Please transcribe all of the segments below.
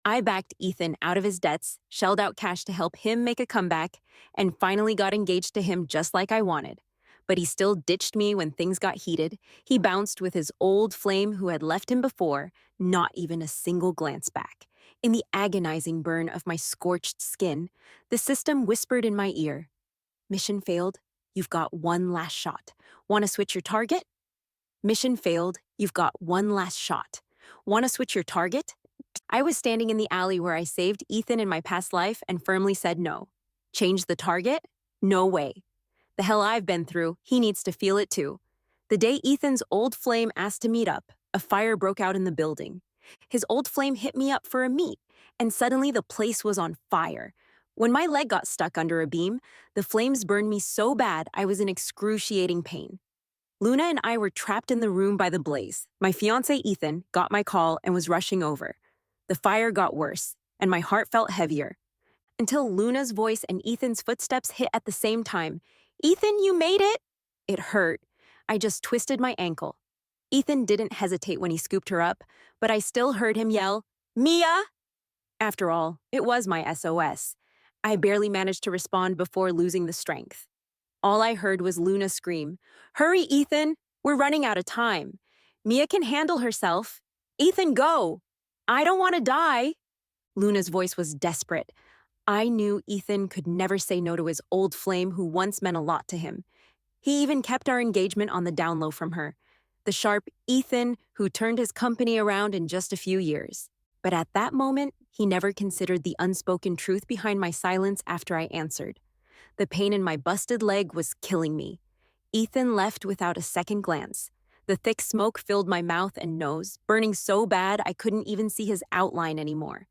I backed Ethan out of his debts, shelled out cash to help him make a comeback, and finally got engaged to him just like I wanted. But he still ditched me when things got heated. He bounced with his old flame who had left him before, not even a single glance back. In the agonizing burn of my scorched skin, the system whispered in my ear, "Mission failed. You've got one last shot. Want to switch your target?" Mission failed. You've got one last shot. Want to switch your target? I was standing in the alley where I saved Ethan in my past life and firmly said no. Change the target? No way. The hell I've been through, he needs to feel it too. The day Ethan's old flame asked to meet up, a fire broke out in the building. His old flame hit me up for a meet, and suddenly the place was on fire. When my leg got stuck under a beam, the flames burned me so bad I was in excruciating pain. Luna and I were trapped in the room by the blaze. My fiancé Ethan got my call and was rushing over. The fire got worse, and my heart felt heavier. Until Luna's voice and Ethan's footsteps hit at the same time. "Ethan, you made it!" It hurt. I just twisted my ankle. Ethan didn't hesitate when he scooped her up, but I still heard him yell, "Mia!" After all, it was my SOS. I barely managed to respond before losing the strength. All I heard was Luna scream, "Hurry, Ethan! We're running out of time. Mia can handle herself. Ethan, go! I don't want to die." Luna's voice was desperate. I knew Ethan could never say no to his old flame who once meant a lot to him. He even kept our engagement on the down low from her. The sharp Ethan who turned his company around in just a few years. But at that moment, he never considered the unspoken truth behind my silence after I answered. The pain in my busted leg was killing me. Ethan left without a second glance. The thick smoke filled my mouth and nose, burning so bad I couldn't even see his outline anymore.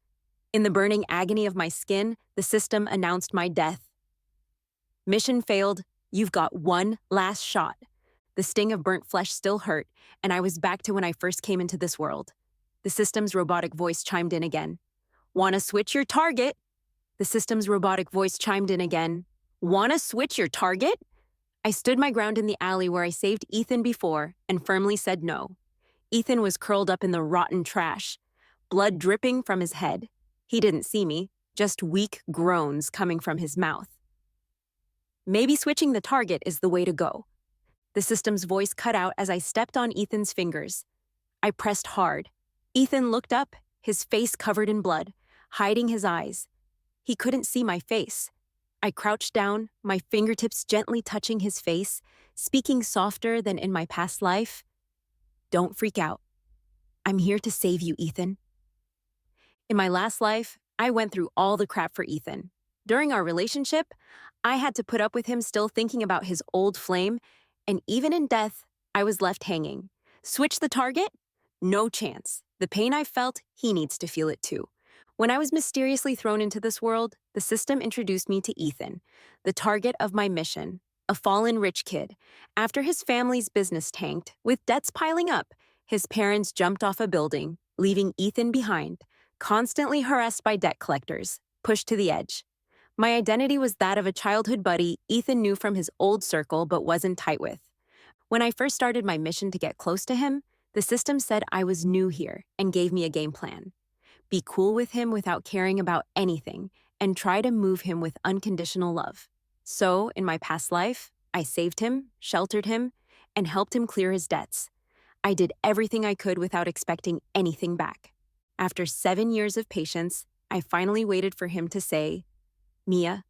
In the burning agony of my skin, the system announced my death. Mission failed. You've got one last shot. The sting of burnt flesh still hurt, and I was back to when I first came into this world. The system's robotic voice chimed in again. "Want to switch your target?" The system's robotic voice chimed in again. "Want to switch your target?" I stood my ground in the alley where I saved Ethan before and firmly said no. Ethan was curled up in the rotten trash, blood dripping from his head. He didn't see me, just weak groans coming from his mouth. Maybe switching the target is the way to go. The system's voice cut out as I stepped on Ethan's fingers. I pressed hard. Ethan looked up, his face covered in blood, hiding his eyes. He couldn't see my face. I crouched down, my fingertips gently touching his face, speaking softer than in my past life. "Don't freak out. I'm here to save you, Ethan." In my last life, I went through all the crap for Ethan. During our relationship, I had to put up with him still thinking about his old flame, and even in death, I was left hanging. Switch the target? No chance. The pain I felt, he needs to feel it too. When I was mysteriously thrown into this world, the system introduced me to Ethan, the target of my mission, a fallen rich kid. After his family's business tanked, with debts piling up, his parents jumped off a building, leaving Ethan behind, constantly harassed by debt collectors, pushed to the edge. My identity was that of a childhood buddy Ethan knew from his old circle but wasn't tight with. When I first started my mission to get close to him, the system said I was new here and gave me a game plan. Be cool with him without caring about anything, and try to move him with unconditional love. So, in my past life, I saved him, sheltered him, and helped him clear his debts. I did everything I could without expecting anything back. After 7 years of patience, I finally waited for him to say, "Mia,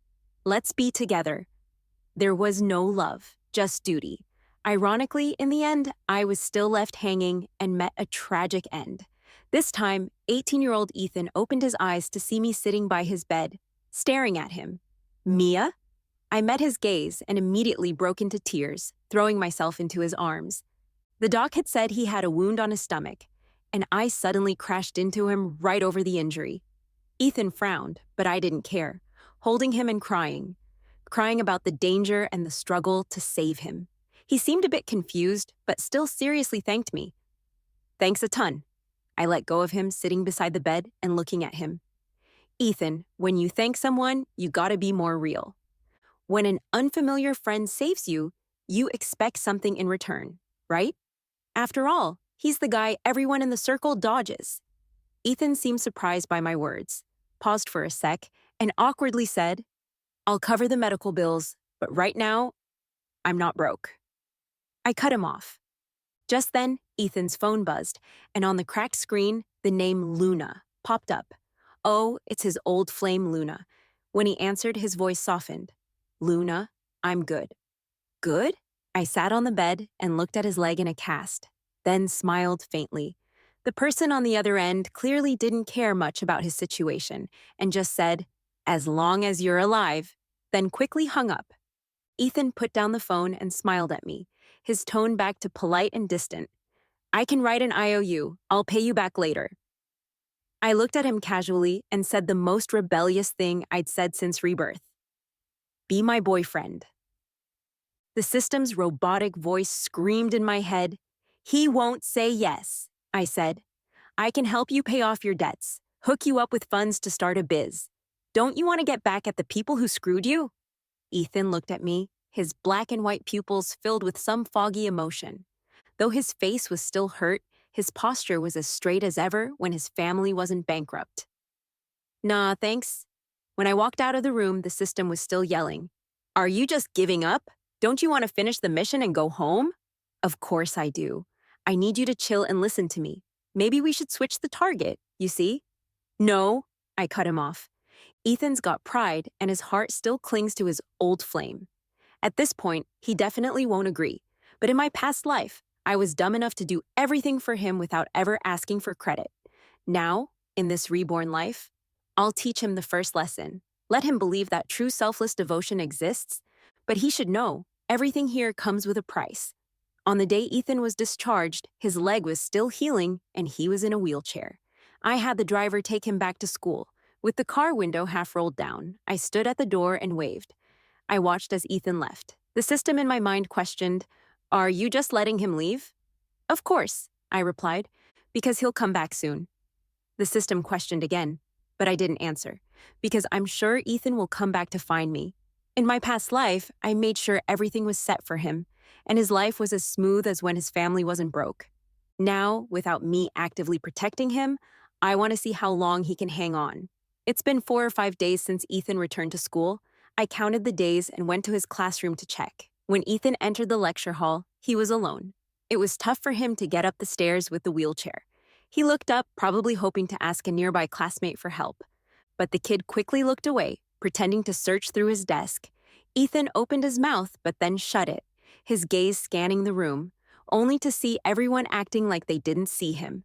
let's be together." There was no love, just duty. Ironically, in the end, I was still left hanging and met a tragic end. This time, 18-year-old Ethan opened his eyes to see me sitting by his bed, staring at him. "Mia?" I met his gaze and immediately broke into tears, throwing myself into his arms. The doc had said he had a wound on his stomach, and I suddenly crashed into him right over the injury. Ethan frowned, but I didn't care, holding him and crying about the danger and the struggle to save him. He seemed a bit confused, but still seriously thanked me. "Thanks a ton." I let go of him, sitting beside the bed and looking at him. "Ethan, when you thank someone, you gotta be more real. When an unfamiliar friend saves you, you expect something in return, right? After all, he's the guy everyone in the circle dodges." Ethan seemed surprised by my words, paused for a sec, and awkwardly said, I'll cover the medical bills, but right now, I'm not broke. I cut him off. Just then, Ethan's phone buzzed, and on the cracked screen, the name Luna popped up. Oh, it's his old flame Luna. When he answered, his voice softened. Luna, I'm good. Good? I sat on the bed and looked at his leg in a cast, then smiled faintly. The person on the other end clearly didn't care much about his situation and just said, as long as you're alive, then quickly hung up. Ethan put down the phone and smiled at me, his tone back to polite and distant. I can write an IOU. I'll pay you back later. I looked at him casually and said the most rebellious thing I'd said since Rebirth. Be my boyfriend. The system's robotic voice screamed in my head. He won't say yes, I said. I can help you pay off your debts, hook you up with funds to start a biz. Don't you want to get back at the people who screwed you? Ethan looked at me, his black and white pupils filled with some foggy emotion. Though his face was still hurt, his posture was as straight as ever when his family wasn't bankrupt. Nah, thanks. When I walked out of the room, the system was still yelling. Are you just giving up? Don't you want to finish the mission and go home? Of course I do. I need you to chill and listen to me. Maybe we should switch the target, you see? No, I cut him off. Ethan's got pride, and his heart still clings to his old flame. At this point, he definitely won't agree. But in my past life, I was dumb enough to do everything for him without ever asking for credit. Now, in this reborn life, I'll teach him the first lesson. Let him believe that true selfless devotion exists, but he should know everything here comes with a price. On the day Ethan was discharged, his leg was still healing and he was in a wheelchair. I had the driver take him back to school. With the car window half rolled down, I stood at the door and waved. I watched as Ethan left. The system in my mind questioned, Are you just letting him leave? Of course, I replied, because he'll come back soon. The system questioned again, but I didn't answer, because I'm sure Ethan will come back to find me. In my past life, I made sure everything was set for him, and his life was as smooth as when his family wasn't broke. Now, without me actively protecting him, I want to see how long he can hang on. It's been 4 or 5 days since Ethan returned to school. I counted the days and went to his classroom to check. When Ethan entered the lecture hall, he was alone. It was tough for him to get up the stairs with the wheelchair. He looked up, probably hoping to ask a nearby classmate for help. But the kid quickly looked away, pretending to search through his desk. Ethan opened his mouth, but then shut it, his gaze scanning the room, only to see everyone acting like they didn't see him.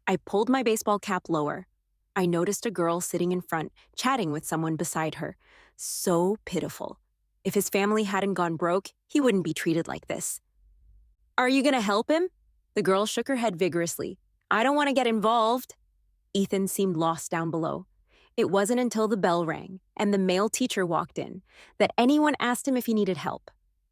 I pulled my baseball cap lower. I noticed a girl sitting in front, chatting with someone beside her. So pitiful. If his family hadn't gone broke, he wouldn't be treated like this. Are you gonna help him? The girl shook her head vigorously. I don't want to get involved. Ethan seemed lost down below. It wasn't until the bell rang and the male teacher walked in that anyone asked him if he needed help.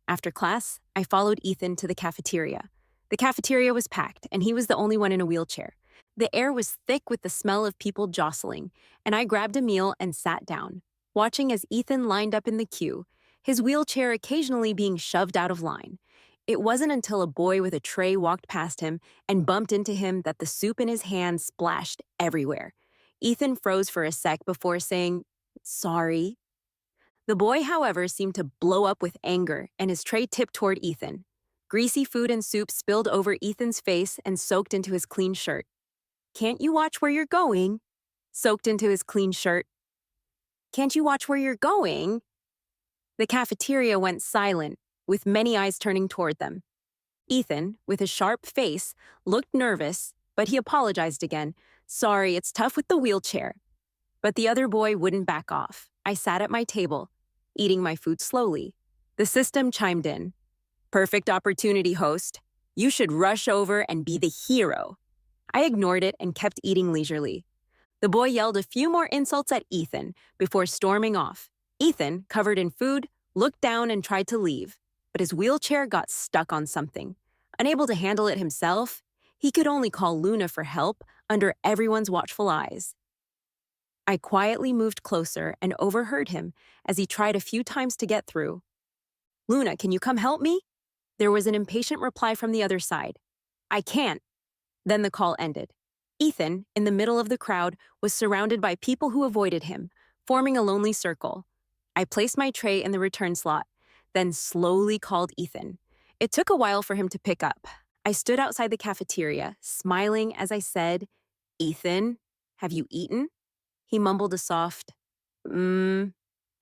After class, I followed Ethan to the cafeteria. The cafeteria was packed, and he was the only one in a wheelchair. The air was thick with the smell of people jostling, and I grabbed a meal and sat down, watching as Ethan lined up in the queue, his wheelchair occasionally being shoved out of line. It wasn't until a boy with a tray walked past him and bumped into him that the soup in his hand splashed everywhere. Ethan froze for a sec before saying, Sorry. The boy, however, seemed to blow up with anger, and his tray tipped toward Ethan. Greasy food and soup spilled over Ethan's face and soaked into his clean shirt. Can't you watch where you're going? Soaked into his clean shirt. Can't you watch where you're going? The cafeteria went silent, with many eyes turning toward them. Ethan, with his sharp face, looked nervous, but he apologized again. Sorry, it's tough with the wheelchair. But the other boy wouldn't back off. I sat at my table, eating my food slowly. The system chimed in. Perfect opportunity, host. You should rush over and be the hero. I ignored it and kept eating leisurely. The boy yelled a few more insults at Ethan before storming off. Ethan, covered in food, looked down and tried to leave, but his wheelchair got stuck on something. Unable to handle it himself, he could only call Luna for help under everyone's watchful eyes. I quietly moved closer and overheard him as he tried a few times to get through. Luna, can you come help me? There was an impatient reply from the other side. I can't. Then the call ended. Ethan, in the middle of the crowd, was surrounded by people who avoided him, forming a lonely circle. I placed my tray in the return slot, then slowly called Ethan. It took a while for him to pick up. I stood outside the cafeteria, smiling as I said, "Ethan, have you eaten?" He mumbled a soft, "Mmm."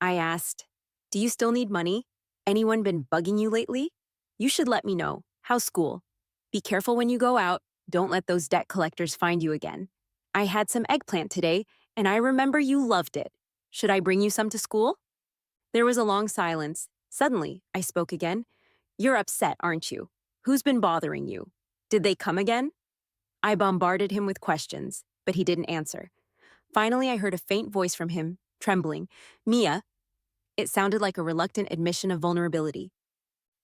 I asked, "Do you still need money? Anyone been bugging you lately? You should let me know. How's school? Be careful when you go out. Don't let those debt collectors find you again. I had some eggplant today, and I remember you loved it. Should I bring you some to school?" There was a long silence. Suddenly, I spoke again. "You're upset, aren't you? Who's been bothering you? Did they come again?" I bombarded him with questions, but he didn't answer. Finally, I heard a faint voice from him, trembling. "Mia." It sounded like a reluctant admission of vulnerability.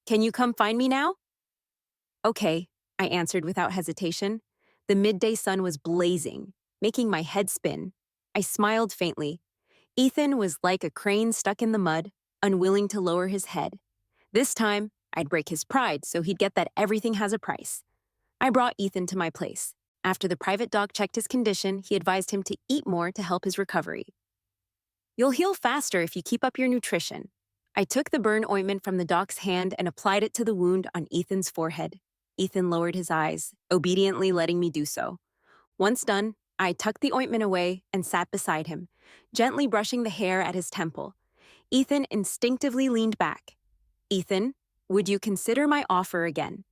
"Can you come find me now?" "Okay," I answered without hesitation. The midday sun was blazing, making my head spin. I smiled faintly. Ethan was like a crane stuck in the mud, unwilling to lower his head. This time, I'd break his pride so he'd get that everything has a price. I brought Ethan to my place. After the private doc checked his condition, he advised him to eat more to help his recovery. "You'll heal faster if you keep up your nutrition." I took the burn ointment from the doc's hand and applied it to the wound on Ethan's forehead. Ethan lowered his eyes, obediently letting me do so. Once done, I tucked the ointment away and sat beside him, gently brushing the hair at his temple. Ethan instinctively leaned back. "Ethan, would you consider my offer again?"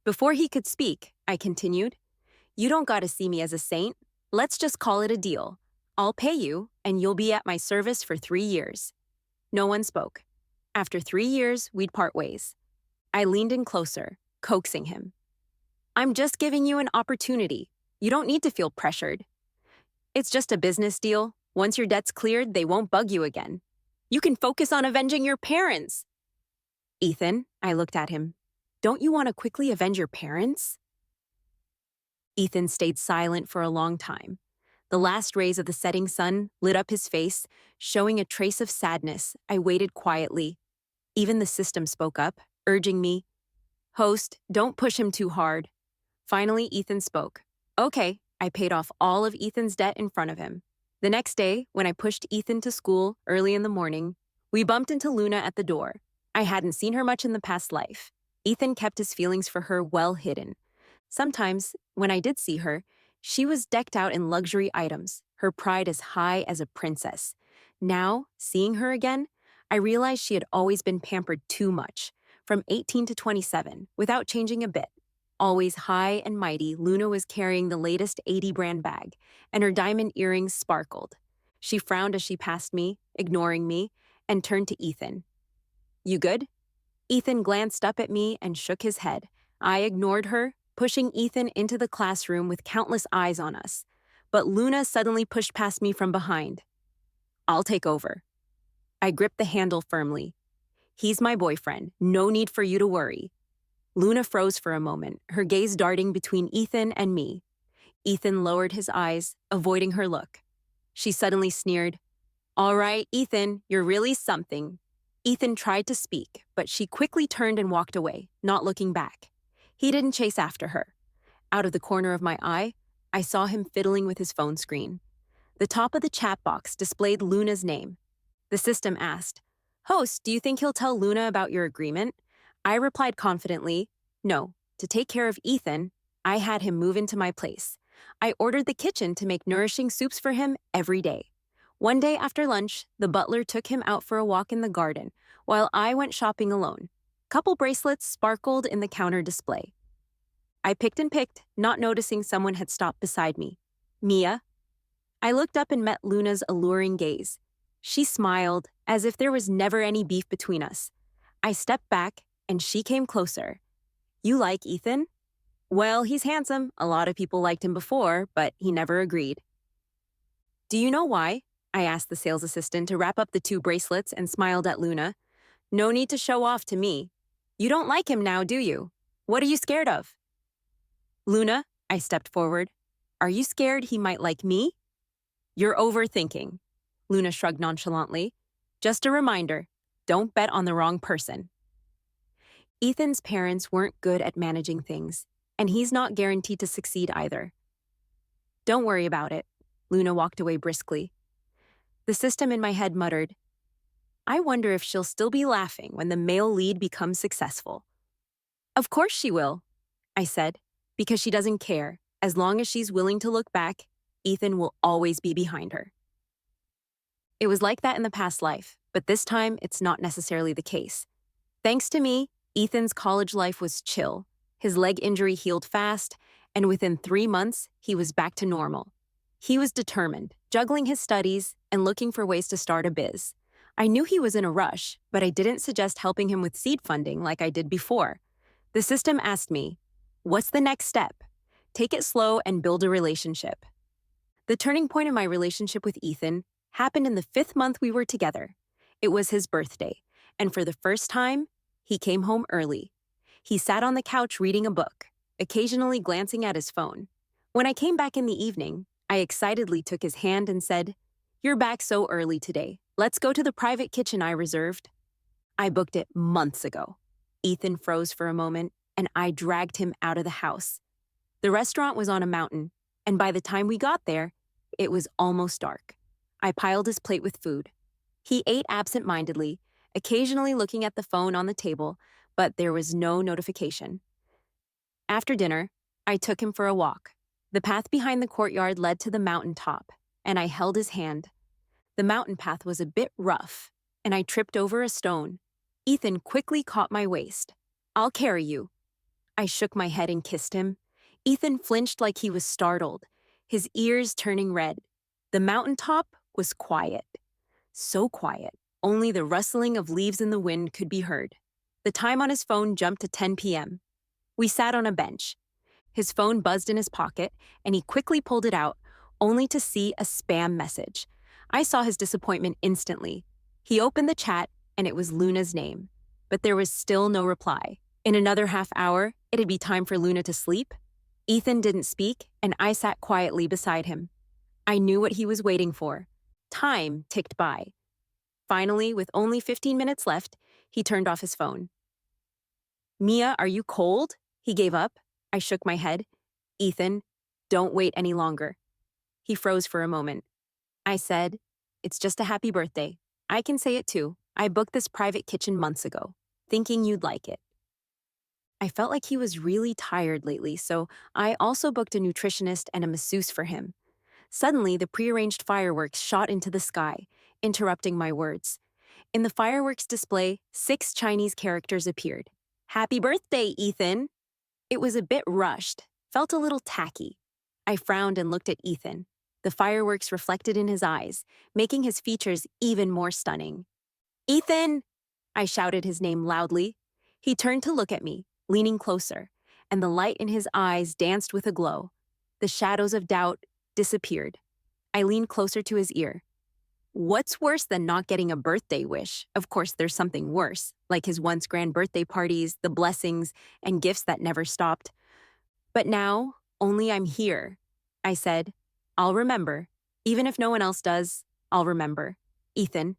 Before he could speak, I continued, "You don't gotta see me as a saint. Let's just call it a deal. I'll pay you, and you'll be at my service for 3 years." No one spoke. After 3 years, we'd part ways. I leaned in closer, coaxing him. "I'm just giving you an opportunity. You don't need to feel pressured. It's just a business deal. Once your debt's cleared, they won't bug you again. You can focus on avenging your parents." "Ethan," I looked at him, "don't you want to quickly avenge your parents?" Ethan stayed silent for a long time. The last rays of the setting sun lit up his face, showing a trace of sadness. I waited quietly. Even the system spoke up, urging me, "Host, don't push him too hard." Finally, Ethan spoke. "Okay." I paid off all of Ethan's debt in front of him. The next day, when I pushed Ethan to school early in the morning, we bumped into Luna at the door. I hadn't seen her much in the past life. Ethan kept his feelings for her well hidden. Sometimes, when I did see her, she was decked out in luxury items, her pride as high as a princess. Now, seeing her again, I realized she had always been pampered too much, from 18 to 27, without changing a bit. Always high and mighty, Luna was carrying the latest 80 brand bag, and her diamond earrings sparkled. She frowned as she passed me, ignoring me, and turned to Ethan. "You good?" Ethan glanced up at me and shook his head. I ignored her, pushing Ethan into the classroom with countless eyes on us. But Luna suddenly pushed past me from behind. "I'll take over." I gripped the handle firmly. "He's my boyfriend. No need for you to worry." Luna froze for a moment, her gaze darting between Ethan and me. Ethan lowered his eyes, avoiding her look. She suddenly sneered, "All right, Ethan, you're really something." Ethan tried to speak, but she quickly turned and walked away, not looking back. He didn't chase after her. Out of the corner of my eye, I saw him fiddling with his phone screen. The top of the chat box displayed Luna's name. The system asked, "Host, do you think he'll tell Luna about your agreement?" I replied confidently, "No. To take care of Ethan, I had him move into my place. I ordered the kitchen to make nourishing soups for him every day." One day after lunch, the butler took him out for a walk in the garden, while I went shopping alone. Couple bracelets sparkled in the counter display. I picked and picked, not noticing someone had stopped beside me. "Mia?" I looked up and met Luna's alluring gaze. She smiled, as if there was never any beef between us. I stepped back, and she came closer. "You like Ethan?" "Well, he's handsome. A lot of people liked him before, but he never agreed." "Do you know why?" I asked the sales assistant to wrap up the 2 bracelets and smiled at Luna. "No need to show off to me. You don't like him now, do you? What are you scared of?" "Luna," I stepped forward, "are you scared he might like me?" "You're overthinking." Luna shrugged nonchalantly. "Just a reminder, don't bet on the wrong person." Ethan's parents weren't good at managing things, and he's not guaranteed to succeed either. Don't worry about it. Luna walked away briskly. The system in my head muttered, I wonder if she'll still be laughing when the male lead becomes successful. Of course she will, I said, because she doesn't care. As long as she's willing to look back, Ethan will always be behind her. It was like that in the past life, but this time it's not necessarily the case. Thanks to me, Ethan's college life was chill. His leg injury healed fast, and within 3 months, he was back to normal. He was determined, juggling his studies and looking for ways to start a biz. I knew he was in a rush, but I didn't suggest helping him with seed funding like I did before. The system asked me, what's the next step? Take it slow and build a relationship. The turning point in my relationship with Ethan happened in the 5th month we were together. It was his birthday, and for the first time, he came home early. He sat on the couch reading a book, occasionally glancing at his phone. When I came back in the evening, I excitedly took his hand and said, You're back so early today. Let's go to the private kitchen I reserved. I booked it months ago. Ethan froze for a moment, and I dragged him out of the house. The restaurant was on a mountain, and by the time we got there, it was almost dark. I piled his plate with food. He ate absent-mindedly, occasionally looking at the phone on the table, but there was no notification. After dinner, I took him for a walk. The path behind the courtyard led to the mountain top, and I held his hand. The mountain path was a bit rough, and I tripped over a stone. Ethan quickly caught my waist. I'll carry you. I shook my head and kissed him. Ethan flinched like he was startled, his ears turning red. The mountaintop was quiet. So quiet, only the rustling of leaves in the wind could be heard. The time on his phone jumped to 10 p.m. We sat on a bench. His phone buzzed in his pocket, and he quickly pulled it out, only to see a spam message. I saw his disappointment instantly. He opened the chat, and it was Luna's name. But there was still no reply. In another half hour, it'd be time for Luna to sleep. Ethan didn't speak, and I sat quietly beside him. I knew what he was waiting for. Time ticked by. Finally, with only 15 minutes left, he turned off his phone. Mia, are you cold? He gave up. I shook my head. Ethan, don't wait any longer. He froze for a moment. I said, It's just a happy birthday. I can say it too. I booked this private kitchen months ago, thinking you'd like it. I felt like he was really tired lately, so I also booked a nutritionist and a masseuse for him. Suddenly, the prearranged fireworks shot into the sky, interrupting my words. In the fireworks display, 6 Chinese characters appeared. Happy birthday, Ethan! It was a bit rushed, felt a little tacky. I frowned and looked at Ethan. The fireworks reflected in his eyes, making his features even more stunning. Ethan! I shouted his name loudly. He turned to look at me, leaning closer, and the light in his eyes danced with a glow. The shadows of doubt disappeared. I leaned closer to his ear. What's worse than not getting a birthday wish? Of course, there's something worse, like his once grand birthday parties, the blessings, and gifts that never stopped. But now, only I'm here. I said, I'll remember. Even if no one else does, I'll remember. Ethan.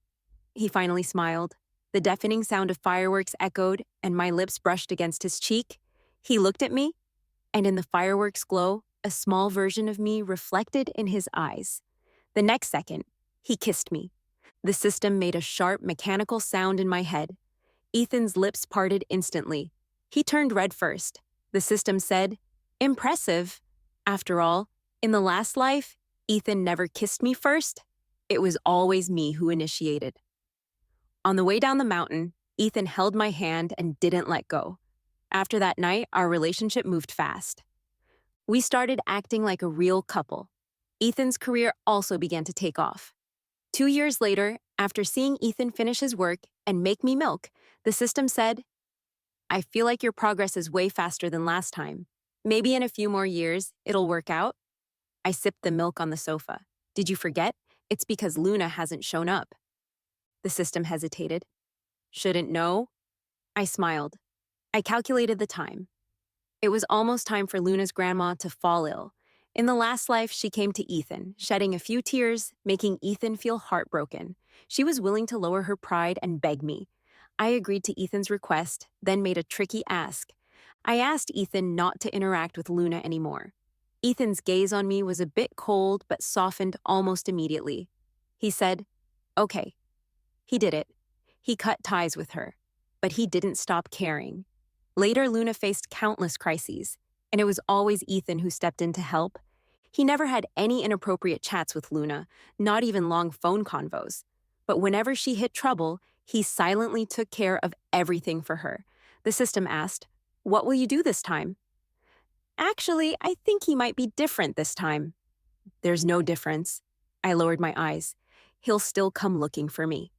He finally smiled. The deafening sound of fireworks echoed, and my lips brushed against his cheek. He looked at me, and in the fireworks glow, a small version of me reflected in his eyes. The next second, he kissed me. The system made a sharp, mechanical sound in my head. Ethan's lips parted instantly. He turned red first. The system said, Impressive. After all, in the last life, Ethan never kissed me first. It was always me who initiated. On the way down the mountain, Ethan held my hand and didn't let go. After that night, our relationship moved fast. We started acting like a real couple. Ethan's career also began to take off. 2 years later, after seeing Ethan finish his work and make me milk, the system said, I feel like your progress is way faster than last time. Maybe in a few more years, it'll work out. I sipped the milk on the sofa. Did you forget? It's because Luna hasn't shown up. The system hesitated. Shouldn't know? I smiled. I calculated the time. It was almost time for Luna's grandma to fall ill. In the last life, she came to Ethan, shedding a few tears, making Ethan feel heartbroken. She was willing to lower her pride and beg me. I agreed to Ethan's request, then made a tricky ask. I asked Ethan not to interact with Luna anymore. Ethan's gaze on me was a bit cold but softened almost immediately. He said, "Okay." He did it. He cut ties with her. But he didn't stop caring. Later, Luna faced countless crises, and it was always Ethan who stepped in to help. He never had any inappropriate chats with Luna, not even long phone convos. But whenever she hit trouble, he silently took care of everything for her. The system asked, "What will you do this time?" "Actually, I think he might be different this time." "There's no difference." I lowered my eyes. "He'll still come looking for me."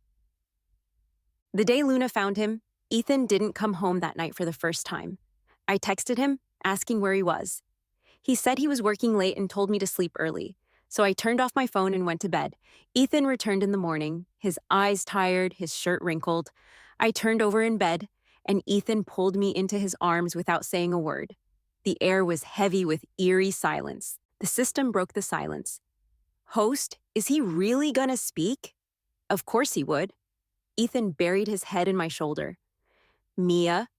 The day Luna found him, Ethan didn't come home that night for the first time. I texted him, asking where he was. He said he was working late and told me to sleep early, so I turned off my phone and went to bed. Ethan returned in the morning, his eyes tired, his shirt wrinkled. I turned over in bed, and Ethan pulled me into his arms without saying a word. The air was heavy with eerie silence. The system broke the silence. "Host, is he really gonna speak?" "Of course he would." Ethan buried his head in my shoulder. "Mia."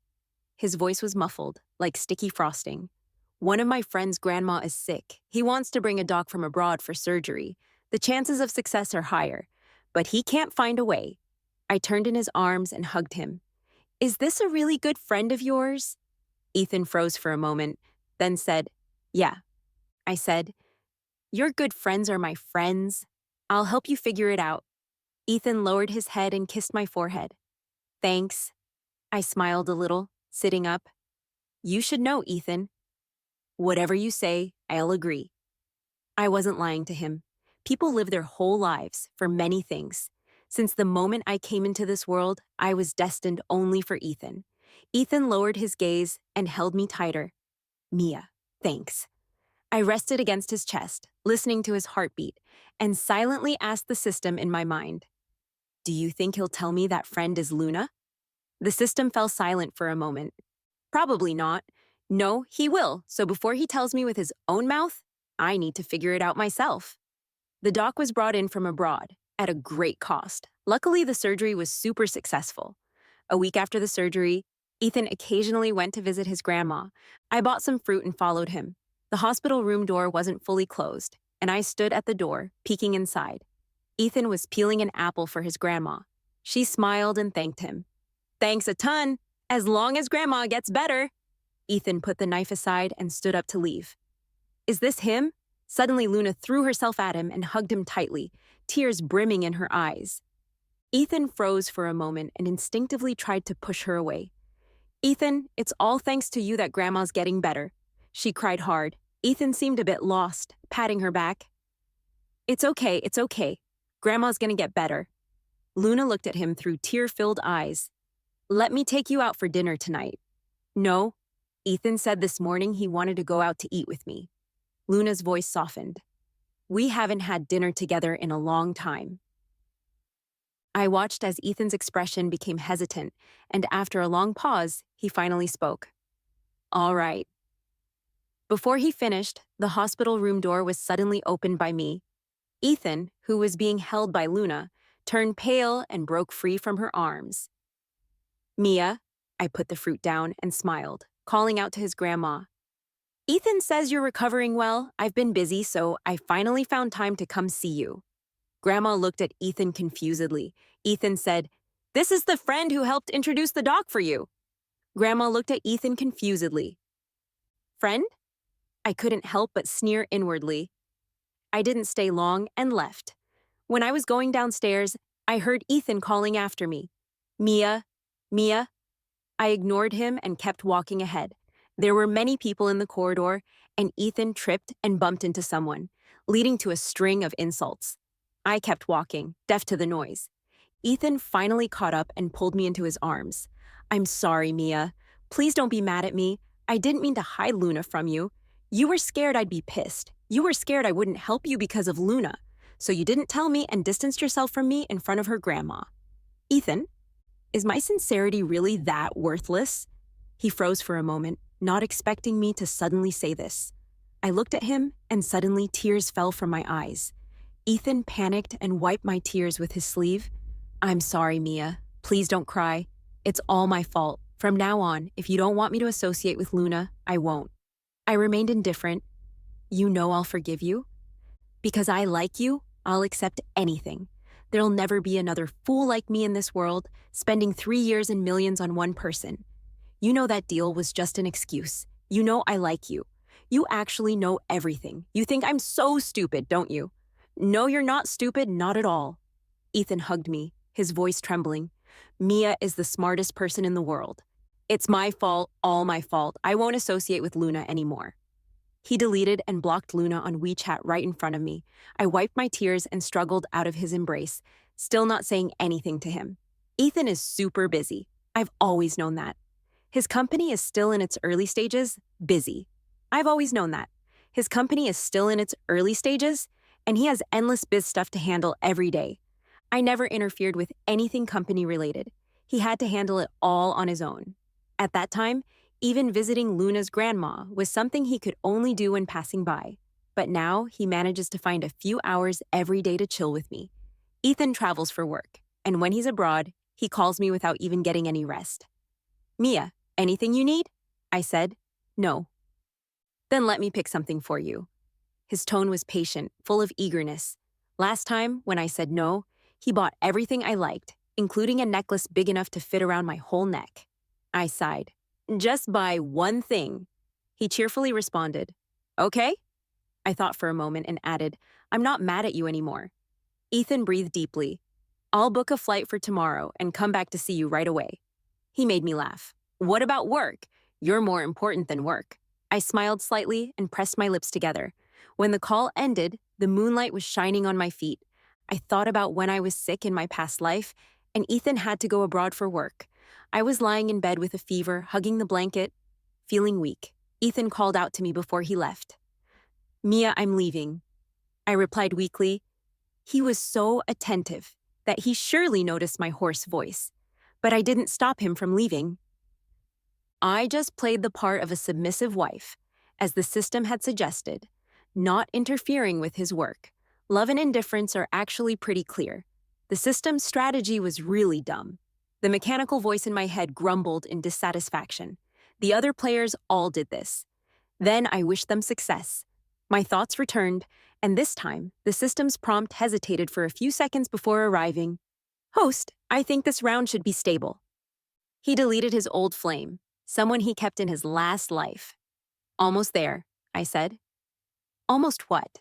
His voice was muffled, like sticky frosting. "One of my friend's grandma is sick. He wants to bring a doc from abroad for surgery. The chances of success are higher, but he can't find a way." I turned in his arms and hugged him. "Is this a really good friend of yours?" Ethan froze for a moment, then said, "Yeah." I said, "Your good friends are my friends. I'll help you figure it out." Ethan lowered his head and kissed my forehead. "Thanks." I smiled a little, sitting up. "You should know, Ethan." "Whatever you say, I'll agree." I wasn't lying to him. People live their whole lives for many things. Since the moment I came into this world, I was destined only for Ethan. Ethan lowered his gaze and held me tighter. "Mia, thanks." I rested against his chest, listening to his heartbeat, and silently asked the system in my mind, "Do you think he'll tell me that friend is Luna?" The system fell silent for a moment. "Probably not. No, he will, so before he tells me with his own mouth, I need to figure it out myself." The doc was brought in from abroad, at a great cost. Luckily, the surgery was super successful. A week after the surgery, Ethan occasionally went to visit his grandma. I bought some fruit and followed him. The hospital room door wasn't fully closed, and I stood at the door, peeking inside. Ethan was peeling an apple for his grandma. She smiled and thanked him. "Thanks a ton, as long as Grandma gets better." Ethan put the knife aside and stood up to leave. "Is this him?" Suddenly, Luna threw herself at him and hugged him tightly, tears brimming in her eyes. Ethan froze for a moment and instinctively tried to push her away. "Ethan, it's all thanks to you that Grandma's getting better." She cried hard. Ethan seemed a bit lost, patting her back. It's okay. Grandma's gonna get better." Luna looked at him through tear-filled eyes. "Let me take you out for dinner tonight." "No." Ethan said this morning he wanted to go out to eat with me. Luna's voice softened. "We haven't had dinner together in a long time." I watched as Ethan's expression became hesitant, and after a long pause, he finally spoke. "All right." Before he finished, the hospital room door was suddenly opened by me. Ethan, who was being held by Luna, turned pale and broke free from her arms. "Mia," I put the fruit down and smiled, calling out to his grandma. "Ethan says you're recovering well. I've been busy, so I finally found time to come see you." Grandma looked at Ethan confusedly. Ethan said, "This is the friend who helped introduce the doc for you." Grandma looked at Ethan confusedly. "Friend?" I couldn't help but sneer inwardly. I didn't stay long and left. When I was going downstairs, I heard Ethan calling after me. "Mia, Mia." I ignored him and kept walking ahead. There were many people in the corridor, and Ethan tripped and bumped into someone, leading to a string of insults. I kept walking, deaf to the noise. Ethan finally caught up and pulled me into his arms. "I'm sorry, Mia. Please don't be mad at me. I didn't mean to hide Luna from you. You were scared I'd be pissed. You were scared I wouldn't help you because of Luna. So you didn't tell me and distanced yourself from me in front of her grandma." "Ethan, is my sincerity really that worthless?" He froze for a moment, not expecting me to suddenly say this. I looked at him, and suddenly tears fell from my eyes. Ethan panicked and wiped my tears with his sleeve. "I'm sorry, Mia. Please don't cry. It's all my fault. From now on, if you don't want me to associate with Luna, I won't." I remained indifferent. You know I'll forgive you? Because I like you, I'll accept anything. There'll never be another fool like me in this world, spending 3 years and millions on one person. You know that deal was just an excuse. You know I like you. You actually know everything. You think I'm so stupid, don't you? No, you're not stupid, not at all. Ethan hugged me, his voice trembling. Mia is the smartest person in the world. It's my fault, all my fault. I won't associate with Luna anymore. He deleted and blocked Luna on WeChat right in front of me. I wiped my tears and struggled out of his embrace, still not saying anything to him. Ethan is super busy. I've always known that. His company is still in its early stages, busy. I've always known that. His company is still in its early stages, and he has endless biz stuff to handle every day. I never interfered with anything company related. He had to handle it all on his own. At that time, even visiting Luna's grandma was something he could only do when passing by. But now he manages to find a few hours every day to chill with me. Ethan travels for work, and when he's abroad, he calls me without even getting any rest. Mia, anything you need? I said, no. Then let me pick something for you. His tone was patient, full of eagerness. Last time, when I said no, he bought everything I liked, including a necklace big enough to fit around my whole neck. I sighed. Just buy one thing. He cheerfully responded, okay? I thought for a moment and added, I'm not mad at you anymore. Ethan breathed deeply. I'll book a flight for tomorrow and come back to see you right away. He made me laugh. What about work? You're more important than work. I smiled slightly and pressed my lips together. When the call ended, the moonlight was shining on my feet. I thought about when I was sick in my past life, and Ethan had to go abroad for work. I was lying in bed with a fever, hugging the blanket, feeling weak. Ethan called out to me before he left. Mia, I'm leaving. I replied weakly. He was so attentive that he surely noticed my hoarse voice, but I didn't stop him from leaving. I just played the part of a submissive wife, as the system had suggested, not interfering with his work. Love and indifference are actually pretty clear. The system's strategy was really dumb. The mechanical voice in my head grumbled in dissatisfaction. The other players all did this. Then I wished them success. My thoughts returned, and this time, the system's prompt hesitated for a few seconds before arriving. Host, I think this round should be stable. He deleted his old flame, someone he kept in his last life. Almost there, I said. Almost what?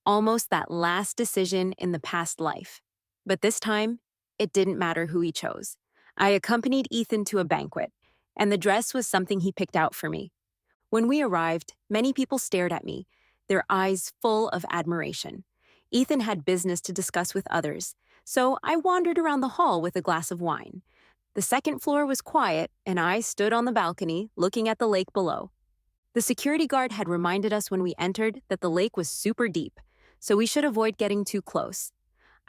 Almost that last decision in the past life. But this time, it didn't matter who he chose. I accompanied Ethan to a banquet, and the dress was something he picked out for me. When we arrived, many people stared at me, their eyes full of admiration. Ethan had business to discuss with others, so I wandered around the hall with a glass of wine. The second floor was quiet, and I stood on the balcony, looking at the lake below. The security guard had reminded us when we entered that the lake was super deep, so we should avoid getting too close.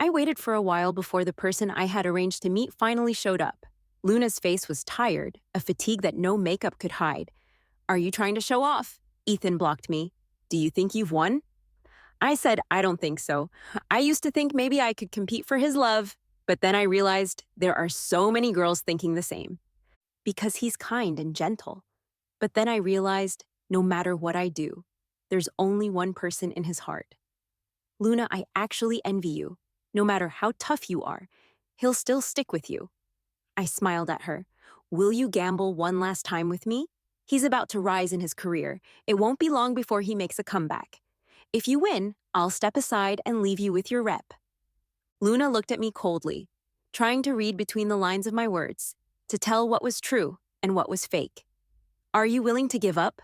I waited for a while before the person I had arranged to meet finally showed up. Luna's face was tired, a fatigue that no makeup could hide. Are you trying to show off? Ethan blocked me. Do you think you've won? I said, I don't think so. I used to think maybe I could compete for his love, but then I realized there are so many girls thinking the same. Because he's kind and gentle. But then I realized, no matter what I do, there's only one person in his heart. Luna, I actually envy you. No matter how tough you are, he'll still stick with you. I smiled at her. Will you gamble one last time with me? He's about to rise in his career. It won't be long before he makes a comeback. If you win, I'll step aside and leave you with your rep. Luna looked at me coldly, trying to read between the lines of my words, to tell what was true and what was fake. Are you willing to give up?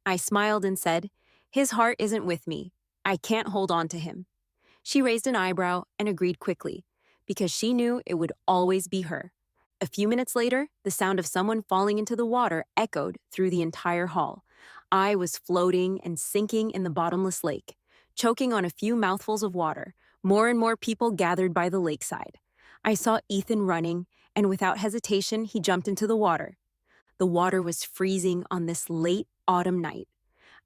I smiled and said, his heart isn't with me. I can't hold on to him. She raised an eyebrow and agreed quickly, because she knew it would always be her. A few minutes later, the sound of someone falling into the water echoed through the entire hall. I was floating and sinking in the bottomless lake, choking on a few mouthfuls of water. More and more people gathered by the lakeside. I saw Ethan running, and without hesitation, he jumped into the water. The water was freezing on this late autumn night.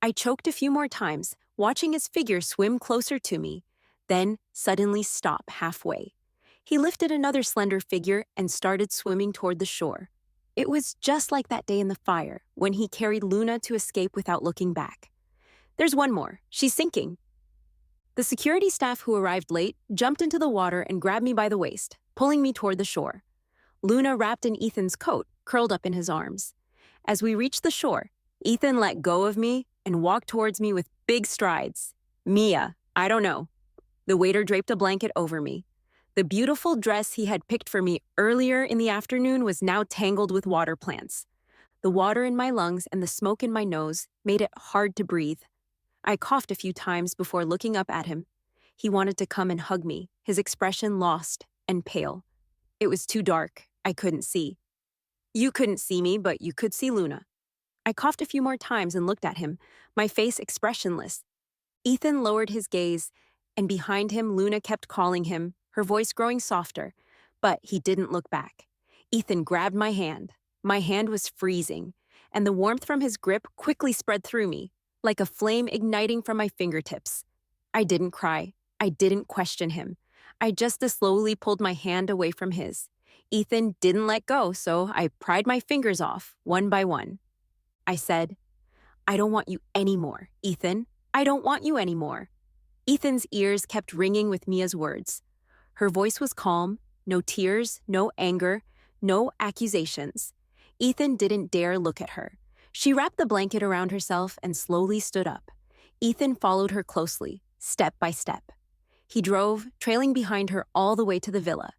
I choked a few more times, watching his figure swim closer to me, then suddenly stop halfway. He lifted another slender figure and started swimming toward the shore. It was just like that day in the fire, when he carried Luna to escape without looking back. There's one more. She's sinking. The security staff who arrived late jumped into the water and grabbed me by the waist, pulling me toward the shore. Luna, wrapped in Ethan's coat, curled up in his arms. As we reached the shore, Ethan let go of me and walked towards me with big strides. Mia, I don't know. The waiter draped a blanket over me. The beautiful dress he had picked for me earlier in the afternoon was now tangled with water plants. The water in my lungs and the smoke in my nose made it hard to breathe. I coughed a few times before looking up at him. He wanted to come and hug me, his expression lost and pale. It was too dark. I couldn't see. You couldn't see me, but you could see Luna. I coughed a few more times and looked at him, my face expressionless. Ethan lowered his gaze, and behind him, Luna kept calling him, her voice growing softer, but he didn't look back. Ethan grabbed my hand. My hand was freezing, and the warmth from his grip quickly spread through me, like a flame igniting from my fingertips. I didn't cry. I didn't question him. I just as slowly pulled my hand away from his. Ethan didn't let go, so I pried my fingers off, one by one. I said, I don't want you anymore, Ethan. I don't want you anymore. Ethan's ears kept ringing with Mia's words. Her voice was calm, no tears, no anger, no accusations. Ethan didn't dare look at her. She wrapped the blanket around herself and slowly stood up. Ethan followed her closely, step by step. He drove, trailing behind her all the way to the villa.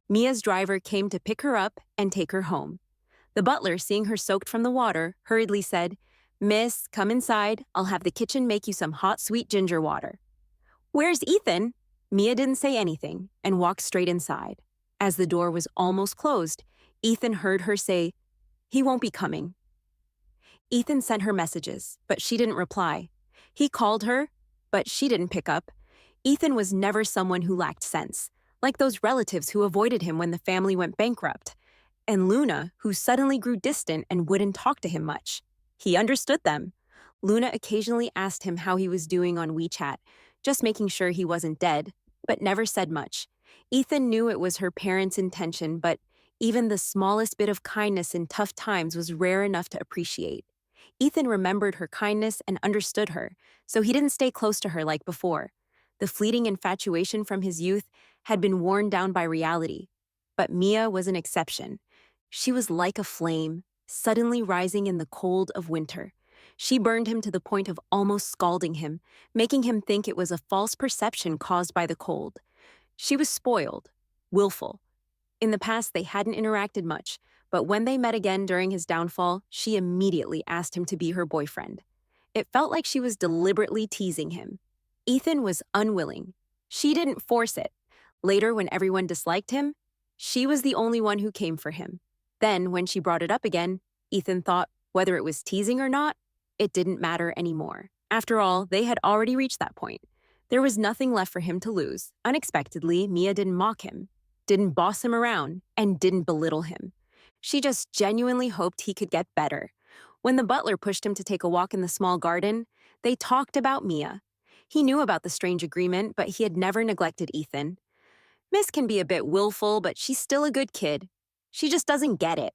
Mia's driver came to pick her up and take her home. The butler, seeing her soaked from the water, hurriedly said, Miss, come inside. I'll have the kitchen make you some hot, sweet ginger water. Where's Ethan? Mia didn't say anything and walked straight inside. As the door was almost closed, Ethan heard her say, He won't be coming. Ethan sent her messages, but she didn't reply. He called her, but she didn't pick up. Ethan was never someone who lacked sense, like those relatives who avoided him when the family went bankrupt, and Luna, who suddenly grew distant and wouldn't talk to him much. He understood them. Luna occasionally asked him how he was doing on WeChat, just making sure he wasn't dead, but never said much. Ethan knew it was her parents' intention, but even the smallest bit of kindness in tough times was rare enough to appreciate. Ethan remembered her kindness and understood her, so he didn't stay close to her like before. The fleeting infatuation from his youth had been worn down by reality. But Mia was an exception. She was like a flame, suddenly rising in the cold of winter. She burned him to the point of almost scalding him, making him think it was a false perception caused by the cold. She was spoiled, willful. In the past, they hadn't interacted much, but when they met again during his downfall, she immediately asked him to be her boyfriend. It felt like she was deliberately teasing him. Ethan was unwilling. She didn't force it. Later, when everyone disliked him, she was the only one who came for him. Then, when she brought it up again, Ethan thought, whether it was teasing or not, it didn't matter anymore. After all, they had already reached that point. There was nothing left for him to lose. Unexpectedly, Mia didn't mock him, didn't boss him around, and didn't belittle him. She just genuinely hoped he could get better. When the butler pushed him to take a walk in the small garden, they talked about Mia. He knew about the strange agreement, but he had never neglected Ethan. Miss can be a bit willful, but she's still a good kid. She just doesn't get it.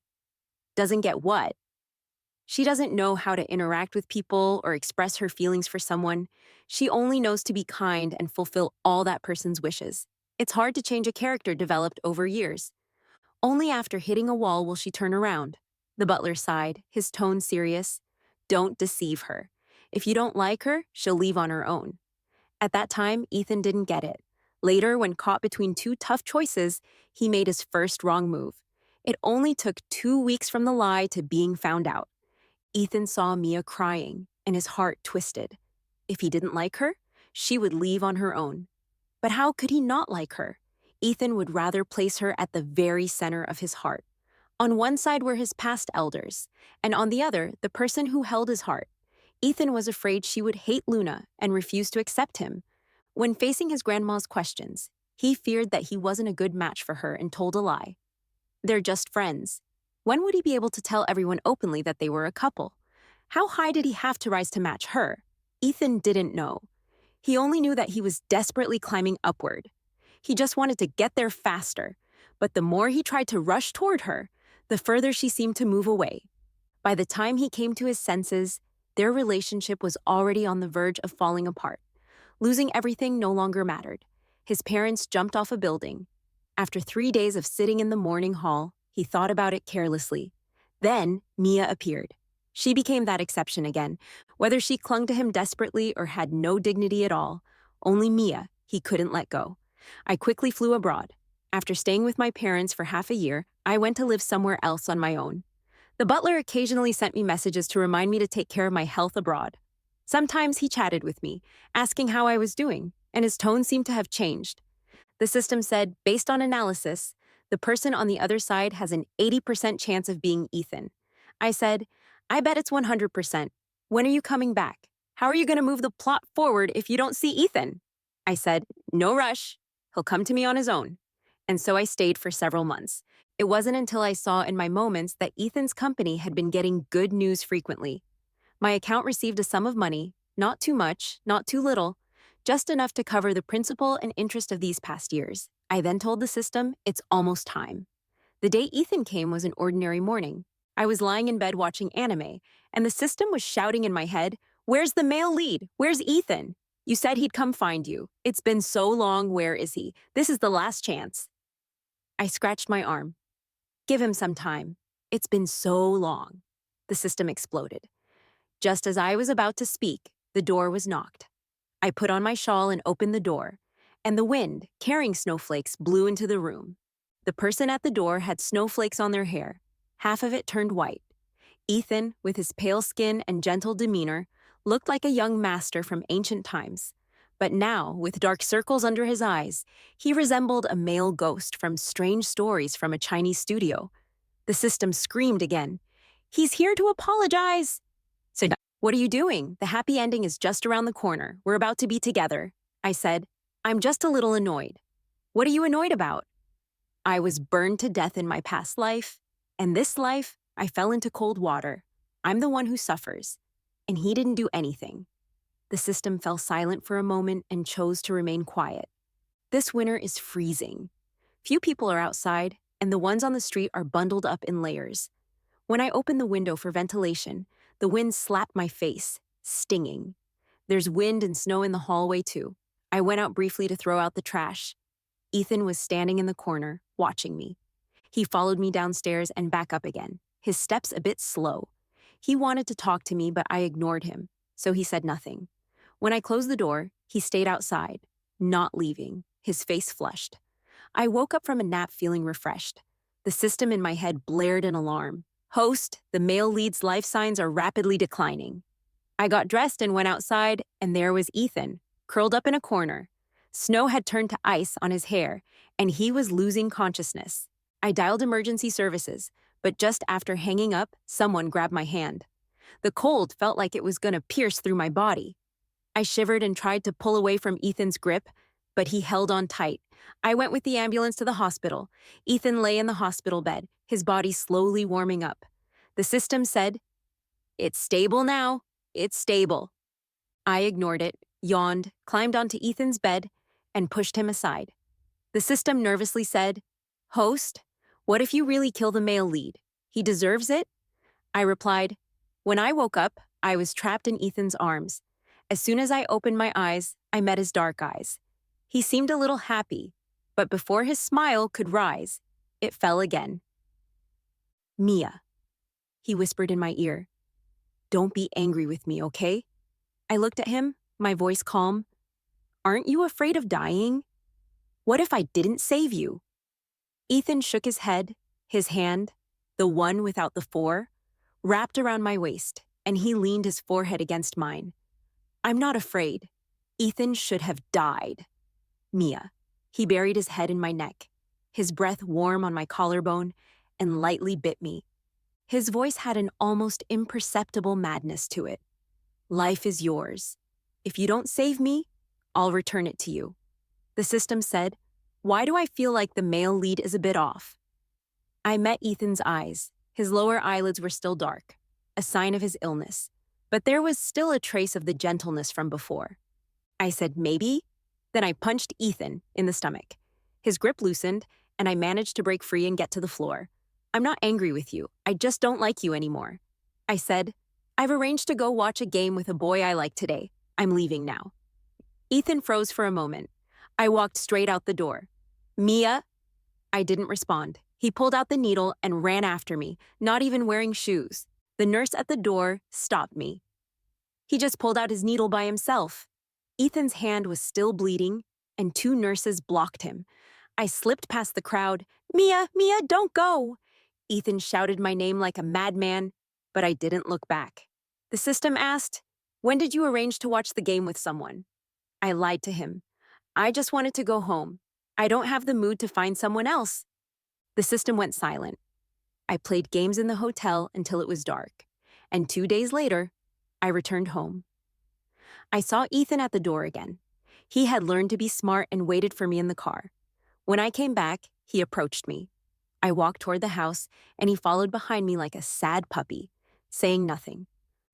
Doesn't get what? She doesn't know how to interact with people or express her feelings for someone. She only knows to be kind and fulfill all that person's wishes. It's hard to change a character developed over years. Only after hitting a wall will she turn around. The butler sighed, his tone serious. Don't deceive her. If you don't like her, she'll leave on her own. At that time, Ethan didn't get it. Later, when caught between two tough choices, he made his first wrong move. It only took 2 weeks from the lie to being found out. Ethan saw Mia crying, and his heart twisted. If he didn't like her, she would leave on her own. But how could he not like her? Ethan would rather place her at the very center of his heart. On one side were his past elders, and on the other, the person who held his heart. Ethan was afraid she would hate Luna and refuse to accept him. When facing his grandma's questions, he feared that he wasn't a good match for her and told a lie. They're just friends. When would he be able to tell everyone openly that they were a couple? How high did he have to rise to match her? Ethan didn't know. He only knew that he was desperately climbing upward. He just wanted to get there faster, but the more he tried to rush toward her, the further she seemed to move away. By the time he came to his senses, Their relationship was already on the verge of falling apart. Losing everything no longer mattered. His parents jumped off a building. After 3 days of sitting in the morning hall, he thought about it carelessly. Then, Mia appeared. She became that exception again. Whether she clung to him desperately or had no dignity at all, only Mia he couldn't let go. I quickly flew abroad. After staying with my parents for half a year, I went to live somewhere else on my own. The butler occasionally sent me messages to remind me to take care of my health abroad. Sometimes he chatted with me, asking how I was doing, and his tone seemed to have changed. The system said, based on analysis, the person on the other side has an 80% chance of being Ethan. I said, I bet it's 100%. When are you coming back? How are you going to move the plot forward if you don't see Ethan? I said, no rush. He'll come to me on his own. And so I stayed for several months. It wasn't until I saw in my moments that Ethan's company had been getting good news frequently. My account received a sum of money, not too much, not too little, just enough to cover the principal and interest of these past years. I then told the system it's almost time. The day Ethan came was an ordinary morning. I was lying in bed watching anime, and the system was shouting in my head, where's the male lead? Where's Ethan? You said he'd come find you. It's been so long, where is he? This is the last chance. I scratched my arm. Give him some time. It's been so long. The system exploded. Just as I was about to speak, the door was knocked. I put on my shawl and opened the door, and the wind, carrying snowflakes, blew into the room. The person at the door had snowflakes on their hair. Half of it turned white. Ethan, with his pale skin and gentle demeanor, looked like a young master from ancient times. But now, with dark circles under his eyes, he resembled a male ghost from strange stories from a Chinese studio. The system screamed again. He's here to apologize. So, what are you doing? The happy ending is just around the corner. We're about to be together. I said, I'm just a little annoyed. What are you annoyed about? I was burned to death in my past life, and this life, I fell into cold water. I'm the one who suffers, and he didn't do anything. The system fell silent for a moment and chose to remain quiet. This winter is freezing. Few people are outside, and the ones on the street are bundled up in layers. When I opened the window for ventilation, the wind slapped my face, stinging. There's wind and snow in the hallway, too. I went out briefly to throw out the trash. Ethan was standing in the corner, watching me. He followed me downstairs and back up again, his steps a bit slow. He wanted to talk to me, but I ignored him, so he said nothing. When I closed the door, he stayed outside, not leaving, his face flushed. I woke up from a nap feeling refreshed. The system in my head blared an alarm. Host, the male lead's life signs are rapidly declining. I got dressed and went outside, and there was Ethan, curled up in a corner. Snow had turned to ice on his hair, and he was losing consciousness. I dialed emergency services, but just after hanging up, someone grabbed my hand. The cold felt like it was going to pierce through my body. I shivered and tried to pull away from Ethan's grip, but he held on tight. I went with the ambulance to the hospital. Ethan lay in the hospital bed, his body slowly warming up. The system said, "It's stable now. It's stable." I ignored it, yawned, climbed onto Ethan's bed, and pushed him aside. The system nervously said, "Host, what if you really kill the male lead? He deserves it?" I replied, "When I woke up, I was trapped in Ethan's arms. As soon as I opened my eyes, I met his dark eyes. He seemed a little happy, but before his smile could rise, it fell again." "Mia," he whispered in my ear, "don't be angry with me, okay?" I looked at him, my voice calm. "Aren't you afraid of dying? What if I didn't save you?" Ethan shook his head, his hand, the one without the four, wrapped around my waist, and he leaned his forehead against mine. "I'm not afraid. Ethan should have died." "Mia." He buried his head in my neck, his breath warm on my collarbone, and lightly bit me. His voice had an almost imperceptible madness to it. "Life is yours. If you don't save me, I'll return it to you." The system said, "Why do I feel like the male lead is a bit off?" I met Ethan's eyes. His lower eyelids were still dark, a sign of his illness, but there was still a trace of the gentleness from before. I said, "Maybe?" Then I punched Ethan in the stomach. His grip loosened, and I managed to break free and get to the floor. "I'm not angry with you. I just don't like you anymore." I said, I've arranged to go watch a game with a boy I like today. I'm leaving now. Ethan froze for a moment. I walked straight out the door. Mia? I didn't respond. He pulled out the needle and ran after me, not even wearing shoes. The nurse at the door stopped me. He just pulled out his needle by himself. Ethan's hand was still bleeding, and two nurses blocked him. I slipped past the crowd. Mia, Mia, don't go! Ethan shouted my name like a madman, but I didn't look back. The system asked, when did you arrange to watch the game with someone? I lied to him. I just wanted to go home. I don't have the mood to find someone else. The system went silent. I played games in the hotel until it was dark, and 2 days later, I returned home. I saw Ethan at the door again. He had learned to be smart and waited for me in the car. When I came back, he approached me. I walked toward the house, and he followed behind me like a sad puppy, saying nothing.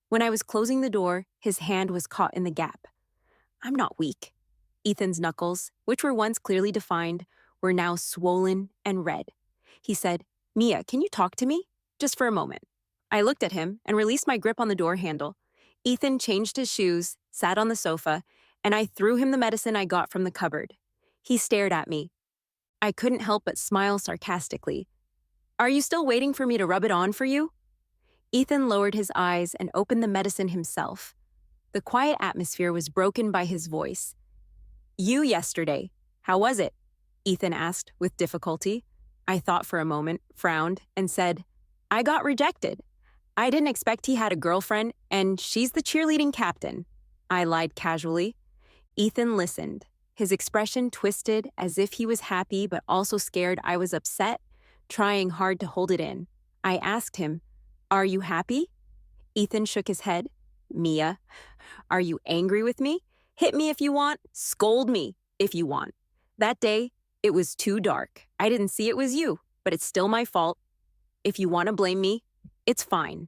When I was closing the door, his hand was caught in the gap. I'm not weak. Ethan's knuckles, which were once clearly defined, were now swollen and red. He said, Mia, can you talk to me? Just for a moment. I looked at him and released my grip on the door handle. Ethan changed his shoes, sat on the sofa, and I threw him the medicine I got from the cupboard. He stared at me. I couldn't help but smile sarcastically. Are you still waiting for me to rub it on for you? Ethan lowered his eyes and opened the medicine himself. The quiet atmosphere was broken by his voice. You yesterday. How was it? Ethan asked with difficulty. I thought for a moment, frowned, and said, I got rejected. I didn't expect he had a girlfriend, and she's the cheerleading captain. I lied casually. Ethan listened. His expression twisted as if he was happy but also scared I was upset, trying hard to hold it in. I asked him, Are you happy? Ethan shook his head. Mia, are you angry with me? Hit me if you want, scold me if you want. That day, it was too dark. I didn't see it was you, but it's still my fault. If you want to blame me, it's fine.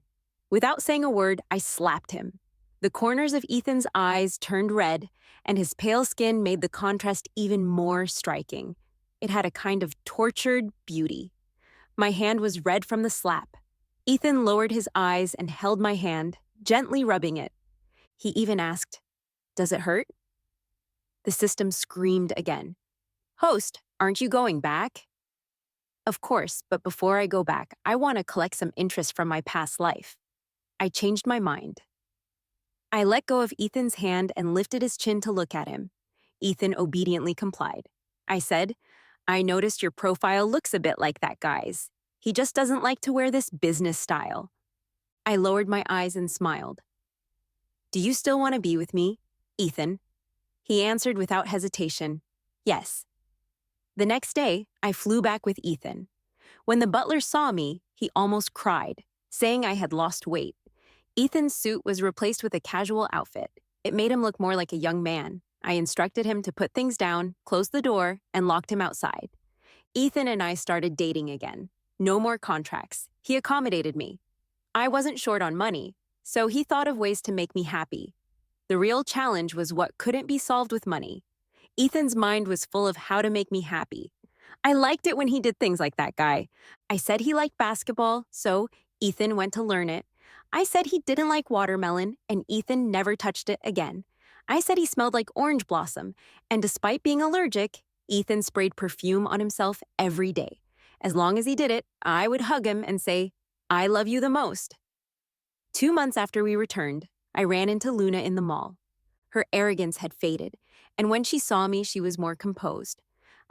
Without saying a word, I slapped him. The corners of Ethan's eyes turned red, and his pale skin made the contrast even more striking. It had a kind of tortured beauty. My hand was red from the slap. Ethan lowered his eyes and held my hand, gently rubbing it. He even asked, Does it hurt? The system screamed again. Host, aren't you going back? Of course, but before I go back, I want to collect some interest from my past life. I changed my mind. I let go of Ethan's hand and lifted his chin to look at him. Ethan obediently complied. I said, I noticed your profile looks a bit like that guy's. He just doesn't like to wear this business style. I lowered my eyes and smiled. Do you still want to be with me, Ethan? He answered without hesitation, yes. The next day, I flew back with Ethan. When the butler saw me, he almost cried, saying I had lost weight. Ethan's suit was replaced with a casual outfit. It made him look more like a young man. I instructed him to put things down, closed the door, and locked him outside. Ethan and I started dating again. No more contracts. He accommodated me. I wasn't short on money, so he thought of ways to make me happy. The real challenge was what couldn't be solved with money. Ethan's mind was full of how to make me happy. I liked it when he did things like that guy. I said he liked basketball, so Ethan went to learn it. I said he didn't like watermelon, and Ethan never touched it again. I said he smelled like orange blossom, and despite being allergic, Ethan sprayed perfume on himself every day. As long as he did it, I would hug him and say, I love you the most. 2 months after we returned, I ran into Luna in the mall. Her arrogance had faded, and when she saw me, she was more composed.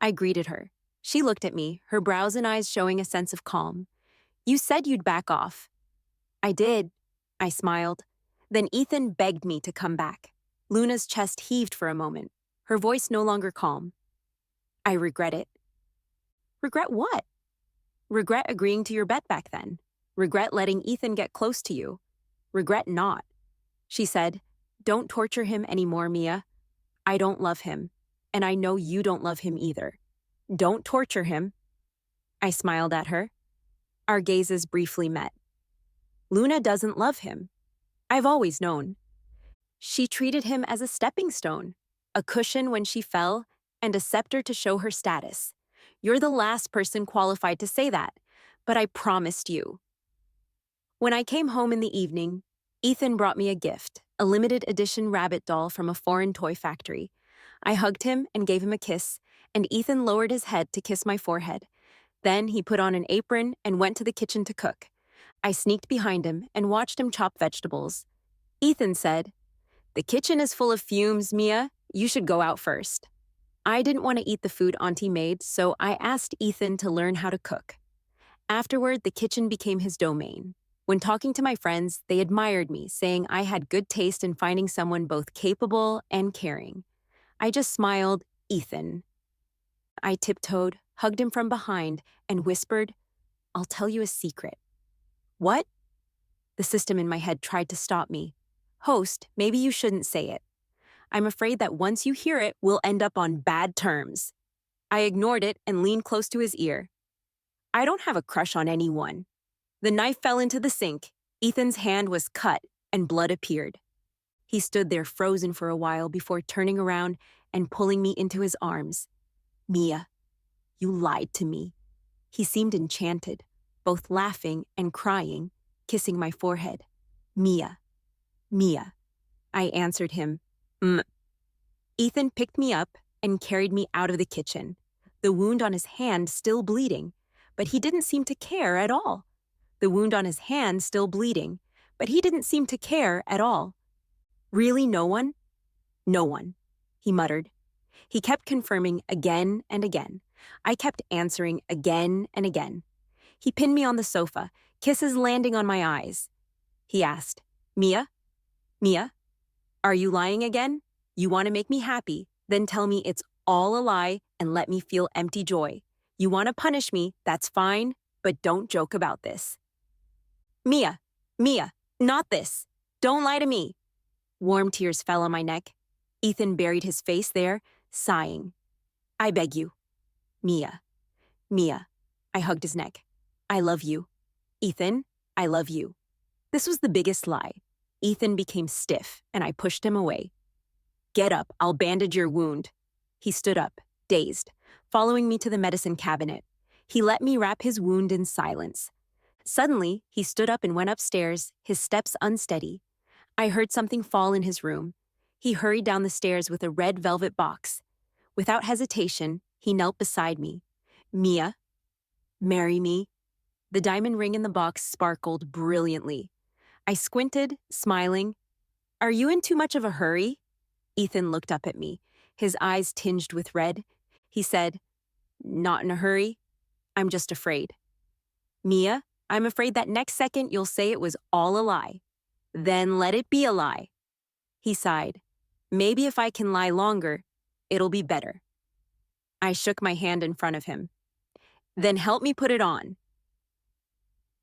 I greeted her. She looked at me, her brows and eyes showing a sense of calm. You said you'd back off. I did. I smiled. Then Ethan begged me to come back. Luna's chest heaved for a moment, her voice no longer calm. I regret it. Regret what? Regret agreeing to your bet back then. Regret letting Ethan get close to you. Regret not. She said, Don't torture him anymore, Mia. I don't love him, and I know you don't love him either. Don't torture him. I smiled at her. Our gazes briefly met. Luna doesn't love him. I've always known. She treated him as a stepping stone, a cushion when she fell, and a scepter to show her status. You're the last person qualified to say that, but I promised you. When I came home in the evening, Ethan brought me a gift, a limited edition rabbit doll from a foreign toy factory. I hugged him and gave him a kiss, and Ethan lowered his head to kiss my forehead. Then he put on an apron and went to the kitchen to cook. I sneaked behind him and watched him chop vegetables. Ethan said, "The kitchen is full of fumes, Mia. You should go out first." I didn't want to eat the food Auntie made, so I asked Ethan to learn how to cook. Afterward, the kitchen became his domain. When talking to my friends, they admired me, saying I had good taste in finding someone both capable and caring. I just smiled, "Ethan." I tiptoed, hugged him from behind, and whispered, "I'll tell you a secret." "What?" The system in my head tried to stop me. "Host, maybe you shouldn't say it. I'm afraid that once you hear it, we'll end up on bad terms." I ignored it and leaned close to his ear. "I don't have a crush on anyone." The knife fell into the sink. Ethan's hand was cut and blood appeared. He stood there frozen for a while before turning around and pulling me into his arms. "Mia, you lied to me." He seemed enchanted, both laughing and crying, kissing my forehead. "Mia, Mia." I answered him, "Mm." Ethan picked me up and carried me out of the kitchen, the wound on his hand still bleeding, but he didn't seem to care at all. The wound on his hand still bleeding, but he didn't seem to care at all. "Really no one?" "No one," he muttered. He kept confirming again and again. I kept answering again and again. He pinned me on the sofa, kisses landing on my eyes. He asked, "Mia? Mia? Are you lying again? You want to make me happy, then tell me it's all a lie and let me feel empty joy. You want to punish me, that's fine, but don't joke about this." "Mia, Mia, not this. Don't lie to me." Warm tears fell on my neck. Ethan buried his face there, sighing. "I beg you." "Mia, Mia." I hugged his neck. "I love you." "Ethan, I love you." This was the biggest lie. Ethan became stiff, and I pushed him away. "Get up, I'll bandage your wound." He stood up, dazed, following me to the medicine cabinet. He let me wrap his wound in silence. Suddenly, he stood up and went upstairs, his steps unsteady. I heard something fall in his room. He hurried down the stairs with a red velvet box. Without hesitation, he knelt beside me. "Mia, marry me." The diamond ring in the box sparkled brilliantly. I squinted, smiling. "Are you in too much of a hurry?" Ethan looked up at me, his eyes tinged with red. He said, "Not in a hurry. I'm just afraid." "Mia, I'm afraid that next second you'll say it was all a lie. Then let it be a lie." He sighed. "Maybe if I can lie longer, it'll be better." I shook my hand in front of him. "Then help me put it on."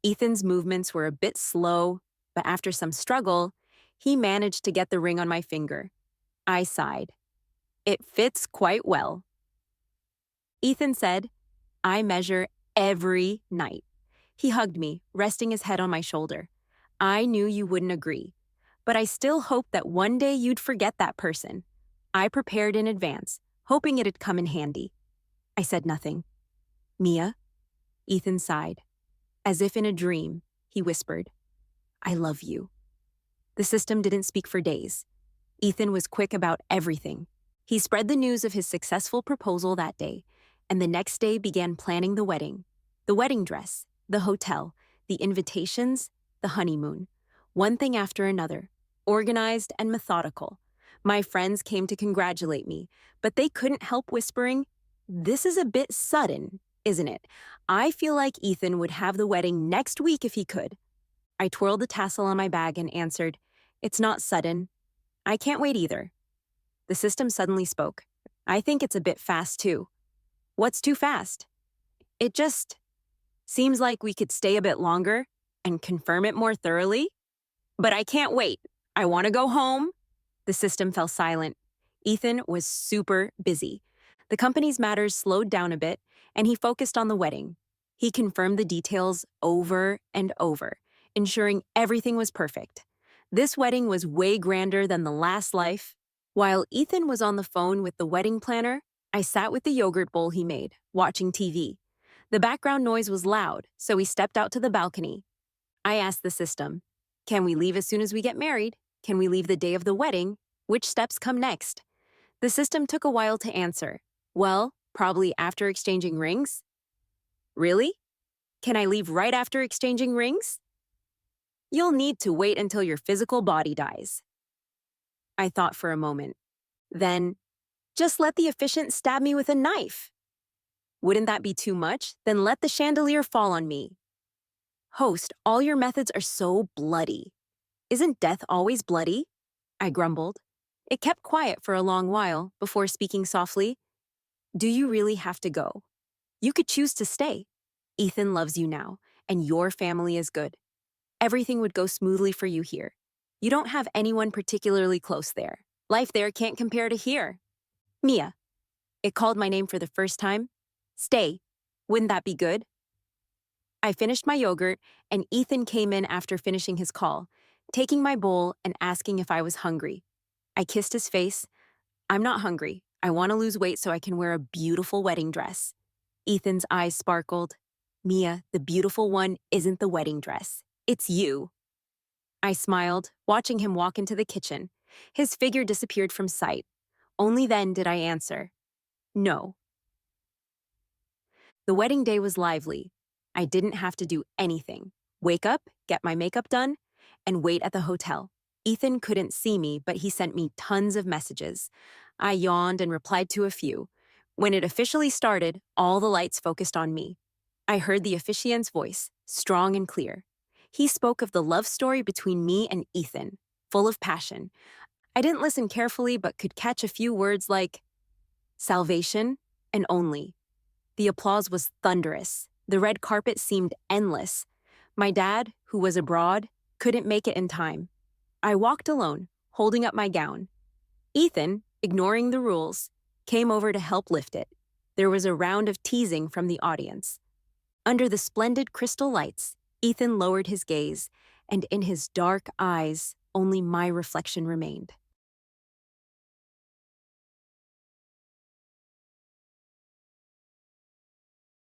Ethan's movements were a bit slow, but after some struggle, he managed to get the ring on my finger. I sighed. "It fits quite well." Ethan said, "I measure every night." He hugged me, resting his head on my shoulder. "I knew you wouldn't agree, but I still hoped that one day you'd forget that person." I prepared in advance, hoping it'd come in handy. I said nothing. "Mia?" Ethan sighed. As if in a dream, he whispered, "I love you." The system didn't speak for days. Ethan was quick about everything. He spread the news of his successful proposal that day, and the next day began planning the wedding dress, the hotel, the invitations, the honeymoon. One thing after another, organized and methodical. My friends came to congratulate me, but they couldn't help whispering, "This is a bit sudden, isn't it? I feel like Ethan would have the wedding next week if he could." I twirled the tassel on my bag and answered, "It's not sudden. I can't wait either." The system suddenly spoke. "I think it's a bit fast too." "What's too fast?" "It just seems like we could stay a bit longer and confirm it more thoroughly." "But I can't wait. I want to go home." The system fell silent. Ethan was super busy. The company's matters slowed down a bit, and he focused on the wedding. He confirmed the details over and over, ensuring everything was perfect. This wedding was way grander than the last life. While Ethan was on the phone with the wedding planner, I sat with the yogurt bowl he made, watching TV. The background noise was loud, so we stepped out to the balcony. I asked the system, Can we leave as soon as we get married? Can we leave the day of the wedding? Which steps come next? The system took a while to answer. Well, probably after exchanging rings. Really? Can I leave right after exchanging rings? You'll need to wait until your physical body dies. I thought for a moment. Then, just let the officiant stab me with a knife. Wouldn't that be too much? Then let the chandelier fall on me. Host, all your methods are so bloody. Isn't death always bloody? I grumbled. It kept quiet for a long while before speaking softly. Do you really have to go? You could choose to stay. Ethan loves you now, and your family is good. Everything would go smoothly for you here. You don't have anyone particularly close there. Life there can't compare to here. Mia. It called my name for the first time. Stay. Wouldn't that be good? I finished my yogurt, and Ethan came in after finishing his call, taking my bowl and asking if I was hungry. I kissed his face. I'm not hungry. I want to lose weight so I can wear a beautiful wedding dress. Ethan's eyes sparkled. Mia, the beautiful one isn't the wedding dress. It's you. I smiled, watching him walk into the kitchen. His figure disappeared from sight. Only then did I answer. No. The wedding day was lively. I didn't have to do anything. Wake up, get my makeup done, and wait at the hotel. Ethan couldn't see me, but he sent me tons of messages. I yawned and replied to a few. When it officially started, all the lights focused on me. I heard the officiant's voice, strong and clear. He spoke of the love story between me and Ethan, full of passion. I didn't listen carefully, but could catch a few words like salvation and only. The applause was thunderous. The red carpet seemed endless. My dad, who was abroad, couldn't make it in time. I walked alone, holding up my gown. Ethan, ignoring the rules, came over to help lift it. There was a round of teasing from the audience. Under the splendid crystal lights, Ethan lowered his gaze, and in his dark eyes, only my reflection remained.